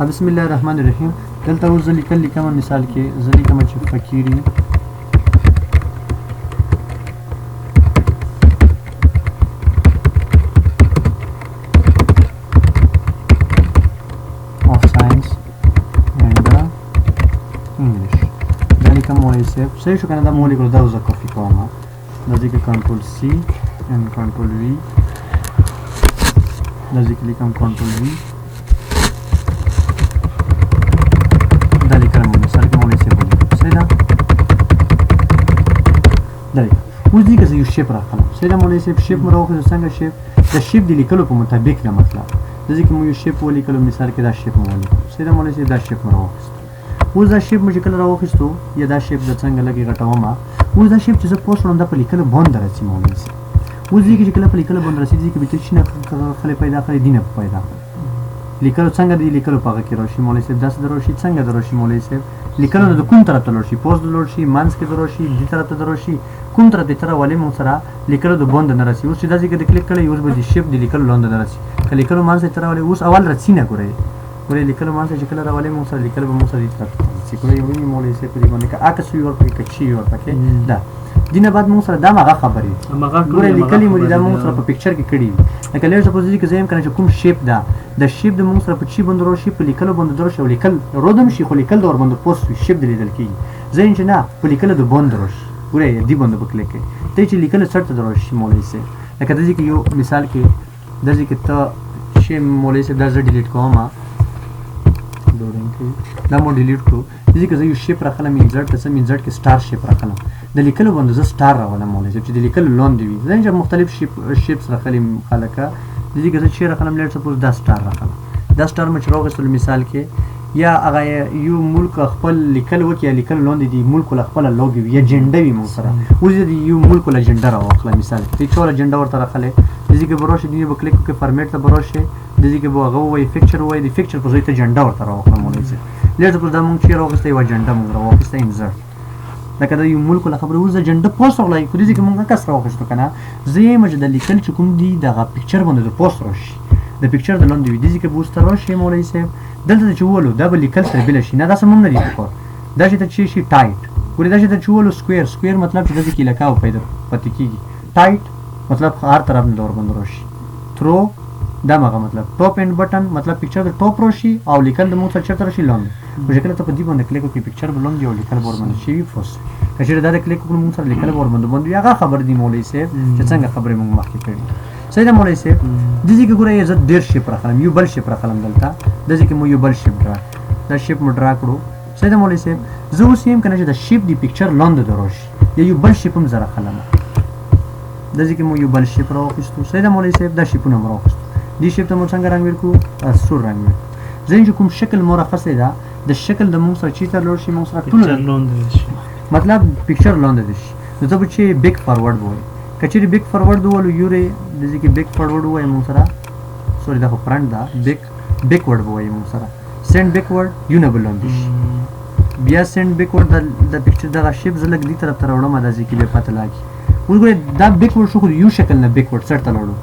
بسم الله الرحمن الرحیم. دلته اوس زه لیکم مثال کې زه لیکم چې فقیری of science and English. دا لیکم مولوی صاحب صحیح شو کنه. دا مولوی کړو دا زه کافي کوم. دا ځکه کنټرول سی and کنټرول وی. دا ځکه لیکم کنټرول وی. دا لیکم مثال کې مولوی صاحب ولیکم. صحیح ده. دا اوس دې که زه یو شیپ راخلم. صحیح ده مولوی صاحب. شیپ مو راوخیستو. څنګه شیپ؟ د شیپ د لیکلو په مطابق ده مطلب. ځکه مو یو شیپ ولیکلو مثال کې دا شیپ مو ولیکم. صحیح ده مولوی صاحب. دا شیپ مو راوخیستو. اوس دا شیپ مو چې کله راوخیستو یا دا شیپ د څنګه لګي غټوم. اوس دا شیپ چې زه پوسټ کړم دا په لیکلو باندې راځي مولوی صاحب. اوس دې کې چې کله په لیکلو باندې راځي دې کې به چې نه خلک پیدا کړي دینه پیدا لیکلو څنګه دی لیکلو پاګه کې راشي مولوی صاحب. داس دروشي څنګه دروشي مولوی صاحب. لیکلو د کوم طرف ته لورشي؟ پوسټ دروشي مانس کې دروشي دې طرف ته دروشي کوم طرف ته تر ولې مو سره لیکلو د باندې نه راشي. اوس چې دا ځکه د کلیک کړی اوس به د شیپ د لیکلو لاندې نه راشي. کله لیکلو مانس تر ولې اوس اول راشي نه ګورئ ګورئ لیکلو مانس چې کله راولې مو سره لیکلو به مو سره دې طرف ته چې ګورئ ویني مولوی صاحب دې باندې کا اکس وی ور پکې کچي ور پکې دا دینه بعد مو سره دا مغه خبرې ګورئ لیکلې مو دې دا مو سره په پکچر کې کړی لکه لږ سپوز دې کې زم کنه چې کوم شیپ دا د شیپ د مو سره په چی باندې راشي په لیکلو باندې درشي لیکل رودم شي خو لیکل دور باندې پوسټ شیپ دې لیدل کی زین چې نه په لیکلو د باندې راشي ګورئ دې باندې وکړئ ته چې لیکل سره ته درشي مولوی صاحب. لکه دې کې یو مثال کې دې کې ته شی مولوی صاحب دا زه ډیلیټ کوم دا مو ډیلیټ کړو. دې کې زه یو شیپ راخلم انزرټ ته سم انزرټ کې سٹار شیپ راخلم د لیکلو باندې زه سٹار راولم مولوی صاحب چې د لیکلو لاندې وي. زه چې مختلف شیپس راخلم خلکه دې کې زه چې راخلم لټ سپوز دا سٹار راخلم. دا سٹار مې راغستل مثال کې یا هغه یو ملک خپل لیکل وکي یا لیکل لاندې دی ملک خپل لوګي یا جنډه وي مو سره اوس دې یو ملک له جنډه راوخله مثال کې چې ولا جنډه ورته راخله دې کې بروش دی په کلیک کې فارمیټ ته بروشه دې کې به هغه وای فکچر وای دی فکچر په ځای ته جنډه ورته راوخله مولوی صاحب. لږ په دا مونږ چې راوغسته یو جنډه مونږ راوغسته انزرټ لکه دا یو ملک له خبره اوس جنډه پوسټ وغلای خو دې کې مونږه کس راوغستو کنه زه مجد لیکل چې کوم دی دغه پکچر باندې د پوسټ راشي د پکچر د لاندې وي دې کې بوست راشي مولوی صاحب. دلته چې ولو دا به لیکل سره بل شي نه دا سم نه دی په دا چې ته شي ټایټ ګورې دا چې ته چولو سکوير سکوير مطلب چې د کې لکاو پیدا پاتې کیږي ټایټ مطلب هر طرف نه دور باندې راشي تھرو دا مغه مطلب ټاپ اینڈ بٹن مطلب پکچر د ټاپ راشي او لیکل د مو څخه چرته راشي لاندې خو ځکه ته په دې باندې کلیک وکړي پکچر بلوند یو لیکل ور باندې شي فوس کچې دا کلیک وکړو مو سره لیکل ور باندې هغه خبر دی مولوی صاحب چې څنګه خبره مو مخکې کړې. صحیح ده مولوی صاحب. د دې کې ګورئ زه ډیر شیپ راخلم یو بل شیپ راخلم دلته د دې کې مو یو بل شیپ ډرا دا شیپ مو ډرا کړو. صحیح ده مولوی صاحب. زه اوس یم کنه چې د شیپ دی پکچر لاندې دروشي یا یو بل شیپ هم زه راخلم د دې کې مو یو بل شیپ راوخیستو. صحیح ده مولوی صاحب. دا شیپونه مو راوخیستو دې شیپ ته مو څنګه رنگ ورکو سور رنگ ورکو. زین چې کوم شکل مو راخسته ده د شکل د مو سره چې تر لور شي مو سره ټول مطلب پکچر لاندې شي نو ته به چې بیک فارورډ وای کچری بیک فارورډ ولو یوري د دې کې بیک فارورډ وای مو سره سوري دا خو فرنٹ دا بیکورډ وای مو سره سند بیکورډ یو نه بلوند شي بیا سند بیکورډ د پکچر د شیپ زلګ دی طرف ته راوړم د ځکه به پته لاګي وګوره دا بیکورډ شو خو یو شکل نه بیکورډ سر ته لاړو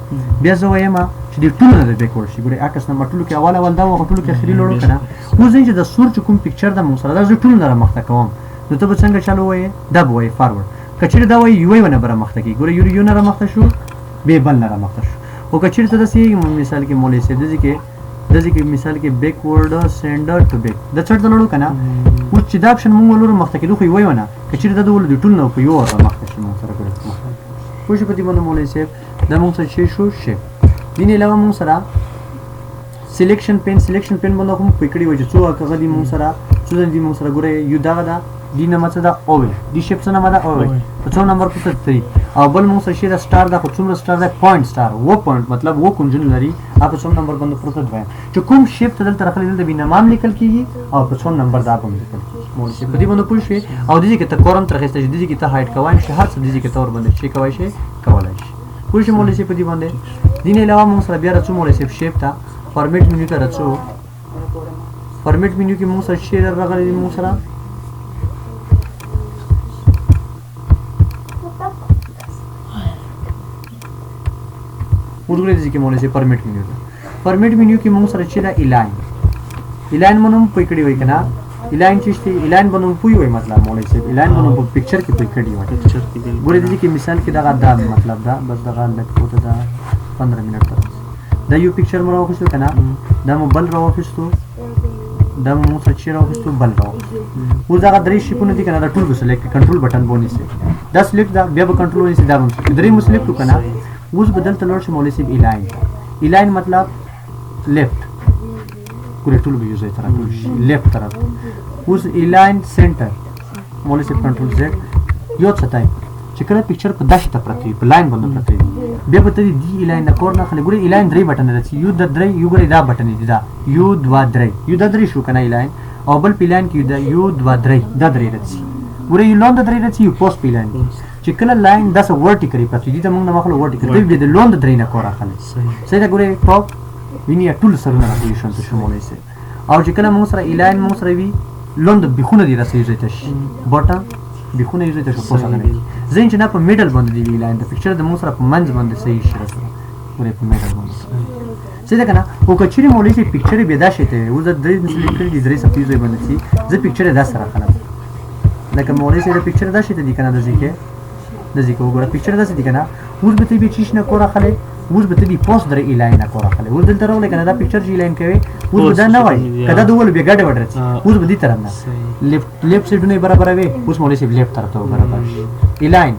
بیا زه وایم چې د ټول نه بیکورډ شي ګوره اکس نمبر ټول کې اول دا و ټول کې اخري لاړو کنه اوس چې د سور چې کوم پکچر د مو سره دا ټول نه مخته کوم نو ته به څنګه چالو وای دا وای فارورډ کچری دا وای یو ونه بره مخته کی ګوره یو نه مخته شو به بل نه مخته شو او کچری ته د سی مثال کې مولوی صاحب د ځکه مثال کې بیکورډ سندر ټو بیک د چرته لړو کنه او چې دا اپشن مونږ ولور مخته کې دوی وای ونه کچری دا ول د ټول نه په یو ور مخته شو مونږ سره ګوره خو چې په دې باندې مولوی صاحب دا مونږ څه شو شیپ دینه علاوه مونږ سره سلیکشن پین باندې کوم پکړی وځي څو هغه دې مونږ سره څو دې مونږ سره ګوره یو دا دی نمبر څه دا اوول دی شیپ څه نمبر دا اوول په څو نمبر په 3 او بل مو څه شي دا سٹار دا په څومره سٹار دا پوینټ سٹار و پوینټ مطلب و کنجن لري په څو نمبر باندې پروسه دی چې کوم شیپ ته دلته راخلي د بنا نام لیکل کیږي او په څو نمبر دا باندې لیکل کیږي مو شي په دې باندې پوښي او دې کې ته کورم ترخسته دې کې ته هایټ کوای شي هر څه دې کې تور باندې شي کوای شي کولای شي پوښي مو شي په دې باندې دینه علاوه مو سره بیا راځو مو شیپ ته فارمیټ منیو ته راځو فارمیټ منیو کې مو سره شي راغلي مو سره ورغله دي کې مونږ سره فارمیټ منیو کې مونږ سره چې دا الاین الاین منم پوی کړی وای کنه الاین چشتي الاین بنوم پوی وای مطلب مولوی صاحب الاین بنوم په پکچر کې پوی کړی وای پکچر کې دی ګورې دې کې مثال کې دا مطلب دا بس دا لکه کوته دا 15 منټ دا یو پکچر مو راوښتو کنه دا مو بل راوښتو دا مو څه چیرې راوښتو بل راوښتو اوس دا درې شیپونه دي کنه دا ټول سلیکټ کنټرول بٹن بونی سي دا سلیکټ دا بیا به کنټرول نشي دا درې مو سلیکټ کنه اوس بدل تلور شي مولوی صاحب الاین مطلب لیفت ګورې ټول به یو ځای طرف شي لیفت طرف اوس الاین سنټر مولوی صاحب کنټرول زد یو څه ټایپ چې کله پکچر په داش ته پرتی په لاین باندې پرتی بیا به ته دی الاین نه کور نه خلک ګورې الاین درې بٹن راځي یو د درې یو ګورې دا بٹن دی دا یو دوا درې یو د درې شو کنه الاین او بل پلان کې دا یو دوا درې دا درې راځي ګورې یو لون د درې راځي یو پوسټ پلان چې کله لاین داسه ورټیکلی پرتی دي ته موږ نه مخلو ورټیکل دی د لون د درې نه کور اخلي صحیح دا ګورې ټاپ ویني ټول سرونه راځي شون ته شمولې سي او چې کله موږ سره الاین موږ سره وی لون د بخونه دی راځي زې ته بټا بخونه یې زې ته پوسټ نه زین چې نه په میډل باندې دی الاین د پکچر د موږ سره په منځ باندې صحیح شي راځي ګورې په میډل باندې څه ده کنه او کچري مولوی سي پکچر به دا شته او د درې مثال کړی دی درې سپیزې باندې سي زه پکچر دا سره خلم لکه مولوی سي د پکچر دا شته دی کنه د ځکه وګوره پکچر دا څه دی کنه اوس به تی به چیش نه کوره خله اوس به تی پوسټ درې الاین نه کوره خله اوس دلته راول کنه دا پکچر چې الاین کوي اوس دا نه وای کدا دوول به ګډه وډر اوس به دي طرف نه لیفت سایډ نه برابر وي اوس مولوی سي لیفت طرف ته برابر شي الاین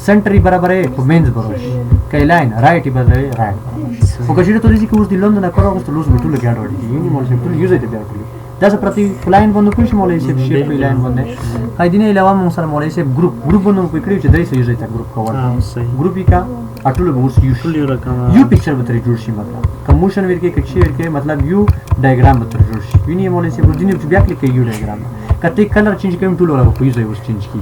سنټری برابر وي په مینز برابر شي ک الاین رائټ برابر وي رائټ او کله چې ته ځکه اوس د لندن نه کوره اوس ته لوس به ټول ګډه وډی یونی مولوی سي ټول یوز ته بیا کړی دا څه پرتی لاین باندې کوم مولوی سي شیپ لاین باندې هايدینه علاوه موږ سره مولوی سي ګروپ باندې کوي کړی چې درې سې یوز ته ګروپ کوو ګروپ کا اټول به اوس یو پکچر به تر جوړ شي مطلب کموشن ورکه کچي ورکه مطلب یو ډایګرام به تر جوړ شي ویني مولوی سي ورجینی چې بیا کلیک یو ډایګرام کته کلر چینج کوم ټول ولا په یوز اوس چینج کی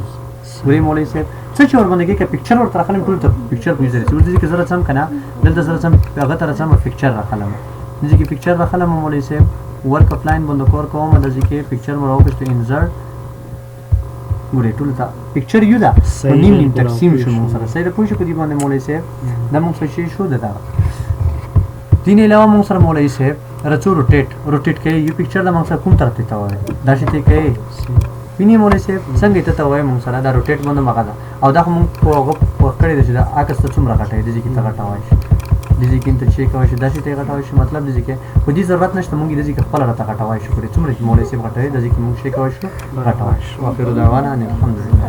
ګورې مولوی سي څه چې ور باندې کې پکچر ور تر خلم ټول ته پکچر په یوز لري ورته کې زره سم کنه دلته زره سم هغه تر سم پکچر راخلم دې کې پکچر راخلم مولوی سي ورک افلاین باندې کور کوم د ځکه پکچر مو راوښته انزرټ ګورې ټول ته پکچر یو دا نیم تقسیم شو مو سره سره پوښښ په دې باندې مولوی سي د مو څه شو دا دین علاوه مو سره مولوی سي رچو روټیټ کوي یو پکچر د مو سره کوم طرف ته وای دا شته کوي ویني مولوی سي څنګه ته وای مو سره دا روټیټ باندې مګا دا او دا مو په کړی دی دا اکس ته څومره غټه دی چې ته غټه وای دي کې ته چې کوي دا چې ته غټاوي شي مطلب دي چې په دې ضرورت نشته مونږ دې کې خپل راته غټاوي شو کړی څومره چې مولوی سي غټوي د دې کې مونږ شي کوي شو غټاوي شو اخر دعوانا الحمدلله